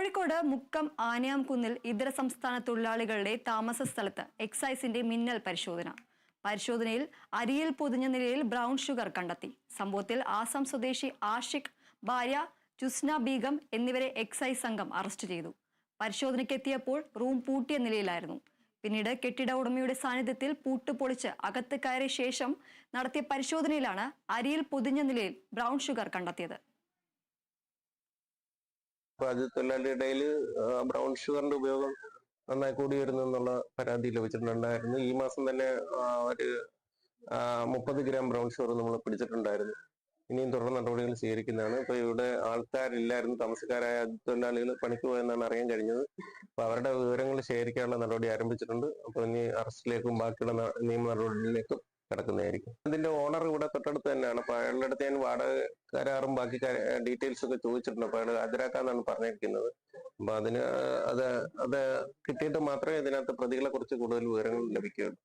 കോഴിക്കോട് മുക്കം ആനയാംകുന്നിൽ ഇതര സംസ്ഥാന തൊഴിലാളികളുടെ താമസ സ്ഥലത്ത് എക്സൈസിന്റെ മിന്നൽ പരിശോധനയിൽ അരിയിൽ പൊതിഞ്ഞ നിലയിൽ ബ്രൗൺ ഷുഗർ കണ്ടെത്തി. സംഭവത്തിൽ ആസാം സ്വദേശി ആഷിഖ്, ഭാര്യ ജുസ്ന ബീഗം എന്നിവരെ എക്സൈസ് സംഘം അറസ്റ്റ് ചെയ്തു. പരിശോധനയ്ക്കെത്തിയപ്പോൾ റൂം പൂട്ടിയ നിലയിലായിരുന്നു. പിന്നീട് കെട്ടിട ഉടമയുടെ സാന്നിധ്യത്തിൽ പൂട്ട് പൊളിച്ച് അകത്ത് കയറിയ ശേഷം നടത്തിയ പരിശോധനയിലാണ് അരിയിൽ പൊതിഞ്ഞ നിലയിൽ ബ്രൗൺ ഷുഗർ കണ്ടെത്തിയത്. രാജ്യത്തൊഴിലാളിയുടെ ഇടയിൽ ബ്രൗൺ ഷുഗറിന്റെ ഉപയോഗം നന്നായി കൂടി വരുന്നു എന്നുള്ള പരാതി ലഭിച്ചിട്ടുണ്ടായിരുന്നു. ഈ മാസം തന്നെ ഒരു 30 ഗ്രാം ബ്രൗൺ ഷുഗർ നമ്മൾ പിടിച്ചിട്ടുണ്ടായിരുന്നു. ഇനിയും തുടർ നടപടികൾ സ്വീകരിക്കുന്നതാണ്. ഇപ്പൊ ഇവിടെ ആൾക്കാരില്ലായിരുന്നു, താമസക്കാരായ തൊഴിലാളികൾ പണിക്ക് പോയെന്നാണ് അറിയാൻ കഴിഞ്ഞത്. അപ്പൊ അവരുടെ വിവരങ്ങൾ ശേഖരിക്കാനുള്ള നടപടി ആരംഭിച്ചിട്ടുണ്ട്. അപ്പൊ ഇനി അറസ്റ്റിലേക്കും ബാക്കിയുള്ള നിയമ നടപടികളിലേക്കും കിടക്കുന്നതായിരിക്കും. ഇതിന്റെ ഓണർ ഇവിടെ തൊട്ടടുത്ത് തന്നെയാണ്. അപ്പൊ അയാളുടെ അടുത്ത് ഞാൻ വാടക കരാറും ബാക്കി ഡീറ്റെയിൽസ് ഒക്കെ ചോദിച്ചിട്ടുണ്ട്. അപ്പൊ അയാൾ ഹാജരാക്കാന്നാണ് പറഞ്ഞിരിക്കുന്നത്. അപ്പൊ അത് കിട്ടിയിട്ട് മാത്രമേ ഇതിനകത്ത് പ്രതികളെ കുറിച്ച് കൂടുതൽ വിവരങ്ങൾ ലഭിക്കുകയുള്ളൂ.